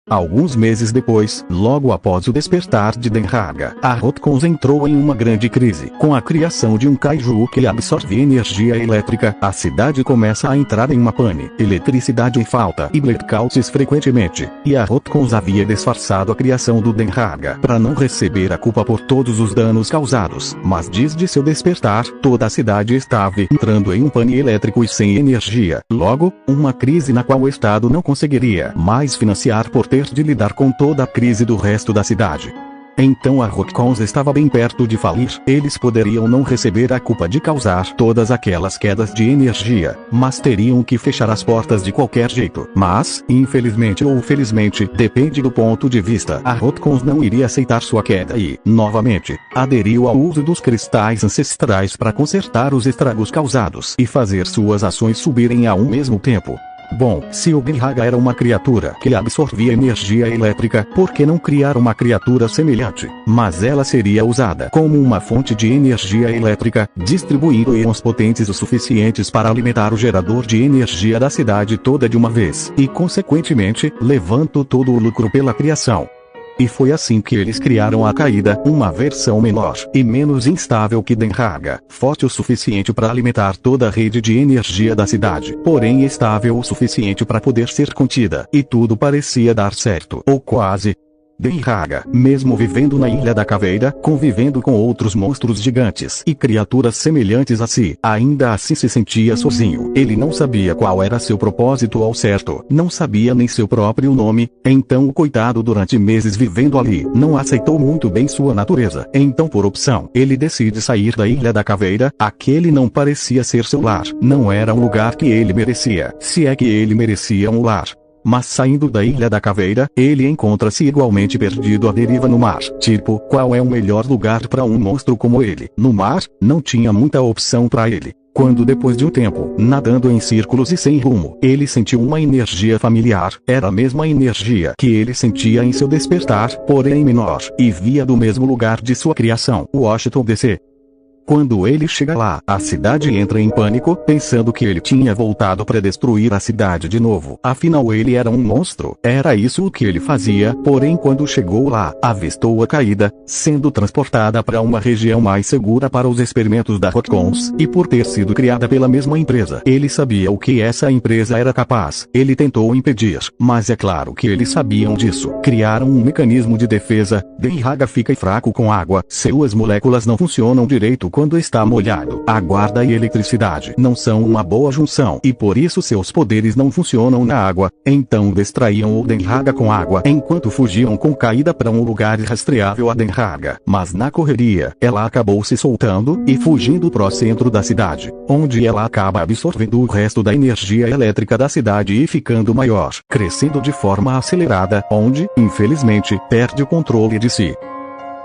Alguns meses depois, logo após o despertar de Denraga, a Rotcons entrou em uma grande crise. Com a criação de um kaiju que absorve energia elétrica, a cidade começa a entrar em uma pane. Eletricidade falta e blackouts frequentemente. E a Rotcons havia disfarçado a criação do Denraga para não receber a culpa por todos os danos causados. Mas desde seu despertar, toda a cidade estava entrando em um pane elétrico e sem energia. Logo, uma crise na qual o Estado não conseguiria mais financiar por ter de lidar com toda a crise do resto da cidade. Então a Rotcons estava bem perto de falir. Eles poderiam não receber a culpa de causar todas aquelas quedas de energia, mas teriam que fechar as portas de qualquer jeito. Mas, infelizmente ou felizmente, depende do ponto de vista, a Rotcons não iria aceitar sua queda e, novamente, aderiu ao uso dos cristais ancestrais para consertar os estragos causados e fazer suas ações subirem ao mesmo tempo. Bom, se o Denraga era uma criatura que absorvia energia elétrica, por que não criar uma criatura semelhante? Mas ela seria usada como uma fonte de energia elétrica, distribuindo íons potentes o suficientes para alimentar o gerador de energia da cidade toda de uma vez, e consequentemente, levando todo o lucro pela criação. E foi assim que eles criaram a Caída, uma versão menor e menos instável que Denraga, forte o suficiente para alimentar toda a rede de energia da cidade, porém estável o suficiente para poder ser contida, e tudo parecia dar certo, ou quase. Denraga, mesmo vivendo na Ilha da Caveira, convivendo com outros monstros gigantes e criaturas semelhantes a si, ainda assim se sentia sozinho. Ele não sabia qual era seu propósito ao certo, não sabia nem seu próprio nome, então o coitado durante meses vivendo ali, não aceitou muito bem sua natureza. Então por opção, ele decide sair da Ilha da Caveira. Aquele não parecia ser seu lar, não era um lugar que ele merecia, se é que ele merecia um lar. Mas saindo da Ilha da Caveira, ele encontra-se igualmente perdido à deriva no mar. Tipo, qual é o melhor lugar para um monstro como ele? No mar, não tinha muita opção para ele. Quando depois de um tempo, nadando em círculos e sem rumo, ele sentiu uma energia familiar, era a mesma energia que ele sentia em seu despertar, porém menor, e via do mesmo lugar de sua criação, Washington DC. Quando ele chega lá, a cidade entra em pânico, pensando que ele tinha voltado para destruir a cidade de novo. Afinal ele era um monstro, era isso o que ele fazia, porém quando chegou lá, avistou a Caída, sendo transportada para uma região mais segura para os experimentos da Rotcons, e por ter sido criada pela mesma empresa, ele sabia o que essa empresa era capaz. Ele tentou impedir, mas é claro que eles sabiam disso. Criaram um mecanismo de defesa. Denraga fica fraco com água, suas moléculas não funcionam direito quando está molhado. A guarda e eletricidade não são uma boa junção, e por isso seus poderes não funcionam na água. Então distraíam o Denraga com água, enquanto fugiam com Caída para um lugar rastreável a Denraga. Mas na correria, ela acabou se soltando, e fugindo pro centro da cidade, onde ela acaba absorvendo o resto da energia elétrica da cidade e ficando maior, crescendo de forma acelerada, onde, infelizmente, perde o controle de si.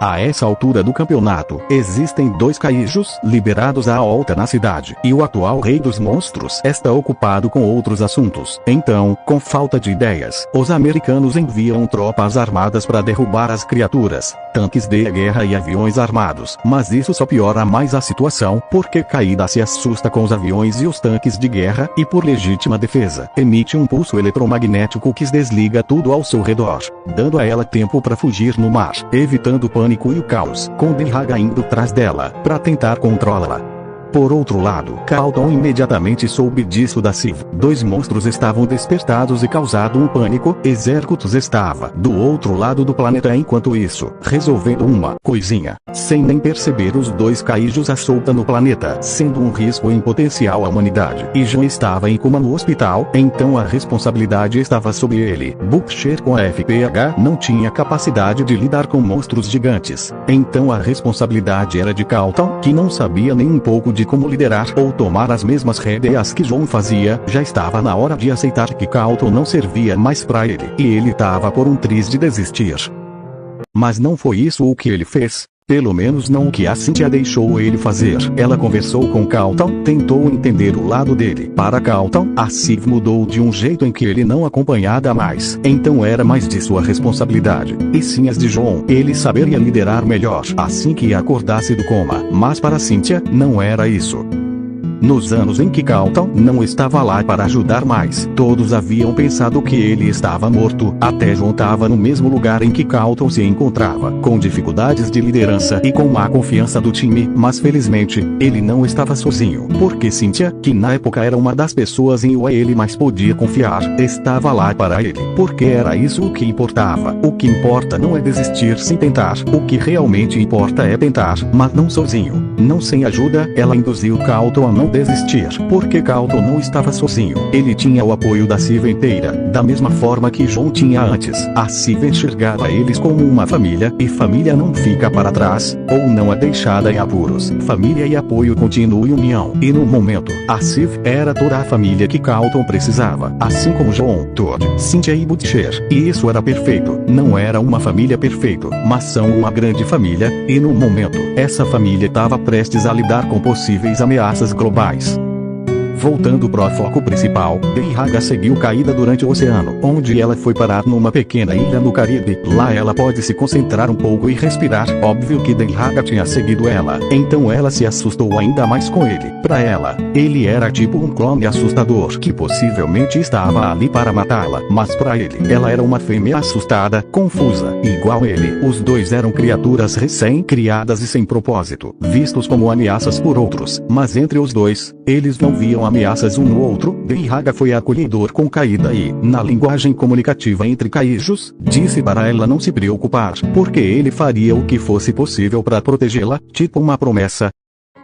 A essa altura do campeonato, existem 2 kaijus liberados à volta na cidade, e o atual rei dos monstros está ocupado com outros assuntos. Então, com falta de ideias, os americanos enviam tropas armadas para derrubar as criaturas, tanques de guerra e aviões armados. Mas isso só piora mais a situação, porque Caída se assusta com os aviões e os tanques de guerra, e por legítima defesa, emite um pulso eletromagnético que desliga tudo ao seu redor, dando a ela tempo para fugir no mar, evitando o pânico e o caos, com Denraga indo atrás dela, para tentar controlá-la. Por outro lado, Carlton imediatamente soube disso da Civ. 2 monstros estavam despertados e causado um pânico. Exércitos estava do outro lado do planeta enquanto isso, resolvendo uma coisinha, sem nem perceber os 2 kaijus à solta no planeta, sendo um risco em potencial à humanidade. E John estava em coma no hospital, então a responsabilidade estava sob ele. Butcher com a FPH não tinha capacidade de lidar com monstros gigantes, então a responsabilidade era de Carlton, que não sabia nem um pouco de como liderar ou tomar as mesmas rédeas que John fazia. Já estava na hora de aceitar que Carlton não servia mais para ele, e ele estava por um triz de desistir. Mas não foi isso o que ele fez. Pelo menos não o que a Cynthia deixou ele fazer. Ela conversou com Carlton, tentou entender o lado dele. Para Carlton, a Civ mudou de um jeito em que ele não acompanhava mais. Então era mais de sua responsabilidade, e sim as de John. Ele saberia liderar melhor assim que acordasse do coma. Mas para Cynthia, não era isso. Nos anos em que Carlton não estava lá para ajudar mais, todos haviam pensado que ele estava morto. Até John estava no mesmo lugar em que Carlton se encontrava, com dificuldades de liderança e com má confiança do time, mas felizmente, ele não estava sozinho, porque Cynthia, que na época era uma das pessoas em que ele mais podia confiar, estava lá para ele, porque era isso o que importava. O que importa não é desistir sem tentar, o que realmente importa é tentar, mas não sozinho, não sem ajuda. Ela induziu Carlton a não desistir, porque Carlton não estava sozinho. Ele tinha o apoio da Civ inteira, da mesma forma que John tinha antes. A Civ enxergava eles como uma família, e família não fica para trás, ou não é deixada em apuros. Família e apoio continuam em união. E no momento, a Civ era toda a família que Carlton precisava, assim como John, Todd, Cynthia e Butcher. E isso era perfeito. Não era uma família perfeita, mas são uma grande família, e no momento, essa família estava prestes a lidar com possíveis ameaças globais. Voltando pro foco principal, Denhaga seguiu caída durante o oceano, onde ela foi parar numa pequena ilha no Caribe. Lá ela pode se concentrar um pouco e respirar. Óbvio que Denhaga tinha seguido ela, então ela se assustou ainda mais com ele. Pra ela, ele era tipo um clone assustador que possivelmente estava ali para matá-la, mas pra ele, ela era uma fêmea assustada, confusa, igual ele. Os dois eram criaturas recém-criadas e sem propósito, vistos como ameaças por outros, mas entre os dois, eles não viam ameaças um no outro. Denhaga foi acolhedor com Caída e, na linguagem comunicativa entre caijos, disse para ela não se preocupar, porque ele faria o que fosse possível para protegê-la, tipo uma promessa.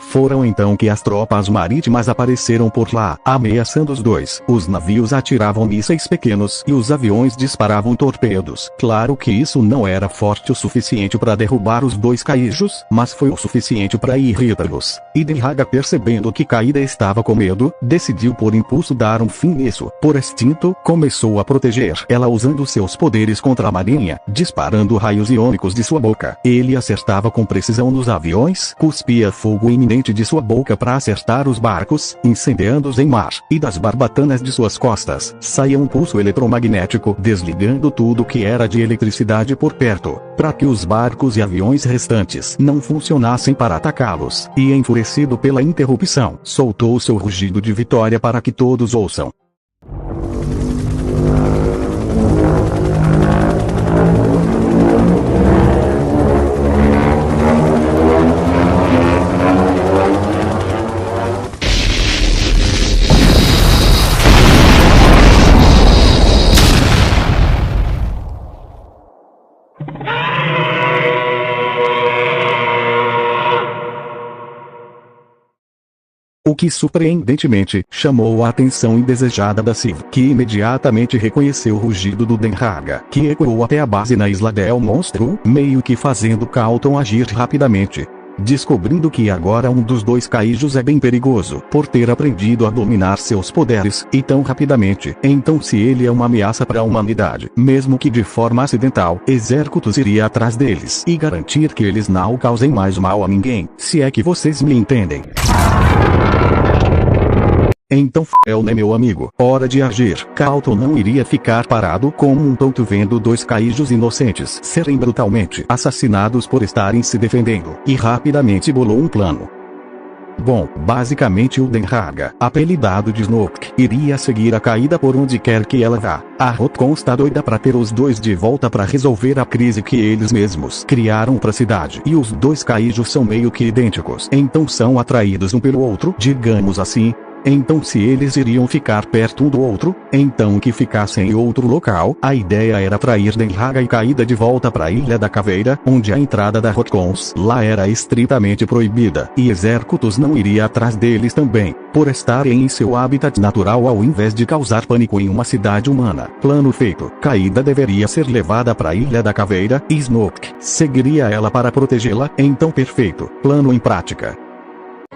Foram então que as tropas marítimas apareceram por lá, ameaçando os dois. Os navios atiravam mísseis pequenos e os aviões disparavam torpedos. Claro que isso não era forte o suficiente para derrubar os dois caijos, mas foi o suficiente para irritá-los. E Denhaga, percebendo que Caída estava com medo, decidiu por impulso dar um fim nisso. Por instinto, começou a proteger ela usando seus poderes contra a marinha, disparando raios iônicos de sua boca. Ele acertava com precisão nos aviões, cuspia fogo iminente de sua boca para acertar os barcos, incendiando-os em mar, e das barbatanas de suas costas saía um pulso eletromagnético, desligando tudo que era de eletricidade por perto, para que os barcos e aviões restantes não funcionassem para atacá-los. E enfurecido pela interrupção, soltou seu rugido de vitória para que todos ouçam. O que surpreendentemente chamou a atenção indesejada da Civ, que imediatamente reconheceu o rugido do Denhaga, que ecoou até a base na Isla del Monstro, meio que fazendo Carlton agir rapidamente. Descobrindo que agora um dos dois caijos é bem perigoso, por ter aprendido a dominar seus poderes, e tão rapidamente. Então se ele é uma ameaça para a humanidade, mesmo que de forma acidental, Exércitos iria atrás deles, e garantir que eles não causem mais mal a ninguém, se é que vocês me entendem. Então né, meu amigo, hora de agir. Carlton não iria ficar parado como um tonto vendo dois caijos inocentes serem brutalmente assassinados por estarem se defendendo, e rapidamente bolou um plano. Bom, basicamente o Denhaga, apelidado de Snoke, iria seguir a Caída por onde quer que ela vá. A Rotcon está doida para ter os dois de volta para resolver a crise que eles mesmos criaram para a cidade. E os dois caijos são meio que idênticos, então são atraídos um pelo outro, digamos assim. Então se eles iriam ficar perto um do outro, então que ficassem em outro local. A ideia era trair Denhaga e Caída de volta para a Ilha da Caveira, onde a entrada da Rotcons lá era estritamente proibida, e Exércitos não iria atrás deles também, por estarem em seu habitat natural ao invés de causar pânico em uma cidade humana. Plano feito. Caída deveria ser levada para a Ilha da Caveira, e Snoke seguiria ela para protegê-la, então perfeito. Plano em prática.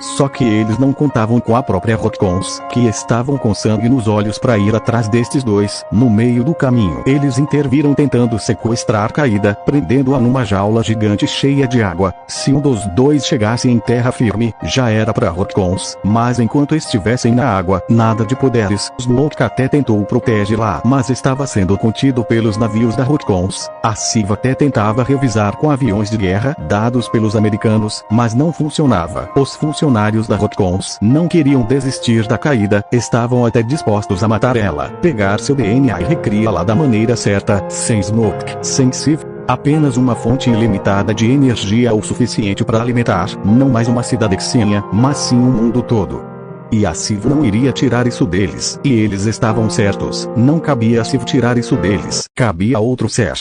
Só que eles não contavam com a própria Rotcons, que estavam com sangue nos olhos para ir atrás destes dois. No meio do caminho, eles interviram tentando sequestrar Kaida, prendendo-a numa jaula gigante cheia de água. Se um dos dois chegasse em terra firme, já era para Rotcons, mas enquanto estivessem na água, nada de poderes. Smoke até tentou protegê-la, mas estava sendo contido pelos navios da Rotcons. A Siva até tentava revisar com aviões de guerra dados pelos americanos, mas não funcionava. Os funcionários da Rotcons não queriam desistir da Kaida, estavam até dispostos a matar ela, pegar seu DNA e recriá-la da maneira certa, sem Smoke, sem Siv. Apenas uma fonte ilimitada de energia o suficiente para alimentar, não mais uma cidadezinha, mas sim um mundo todo. E a Siv não iria tirar isso deles, e eles estavam certos, não cabia a Siv tirar isso deles, cabia a outro ser.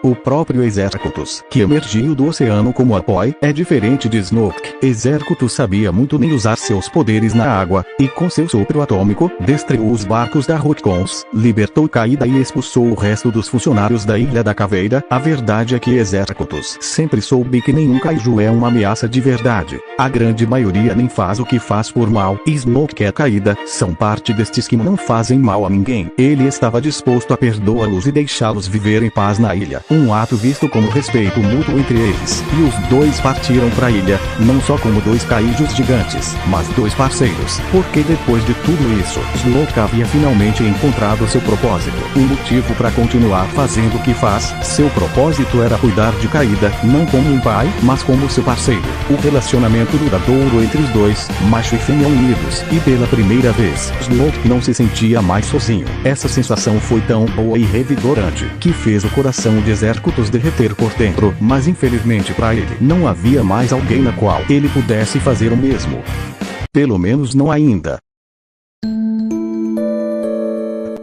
O próprio Exercutus, que emergiu do oceano como Apoy, é diferente de Smoke. Exercutus sabia muito bem usar seus poderes na água, e com seu sopro atômico, destruiu os barcos da Rotcons, libertou Kaida e expulsou o resto dos funcionários da Ilha da Caveira. A verdade é que Exercutus sempre soube que nenhum kaiju é uma ameaça de verdade. A grande maioria nem faz o que faz por mal. Smoke e Kaida são parte destes que não fazem mal a ninguém. Ele estava disposto a perdoá-los e deixá-los viver em paz na ilha. Um ato visto como respeito mútuo entre eles. E os dois partiram para a ilha, não só como dois kaijus gigantes, mas dois parceiros. Porque depois de tudo isso, Smoke havia finalmente encontrado seu propósito. Um motivo para continuar fazendo o que faz. Seu propósito era cuidar de Kaida, não como um pai, mas como seu parceiro. O relacionamento duradouro entre os dois, macho e fêmea unidos. E pela primeira vez, Smoke não se sentia mais sozinho. Essa sensação foi tão boa e revigorante, que fez o coração de Exercutus derreter por dentro, mas infelizmente para ele, não havia mais alguém na qual ele pudesse fazer o mesmo. Pelo menos não ainda.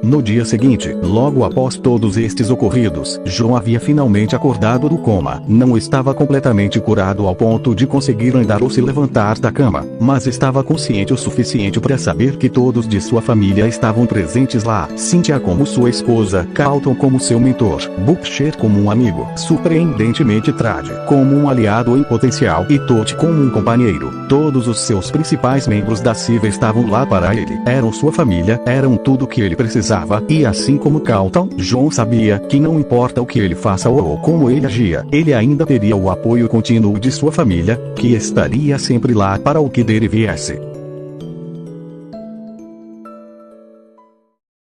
No dia seguinte, logo após todos estes ocorridos, John havia finalmente acordado do coma. Não estava completamente curado ao ponto de conseguir andar ou se levantar da cama, mas estava consciente o suficiente para saber que todos de sua família estavam presentes lá. Cynthia como sua esposa, Carlton como seu mentor, Butcher como um amigo, surpreendentemente Trad como um aliado em potencial e Todd como um companheiro. Todos os seus principais membros da Siva estavam lá para ele. Eram sua família, eram tudo que ele precisava. E assim como Carlton, John sabia que não importa o que ele faça ou como ele agia, ele ainda teria o apoio contínuo de sua família, que estaria sempre lá para o que dele viesse.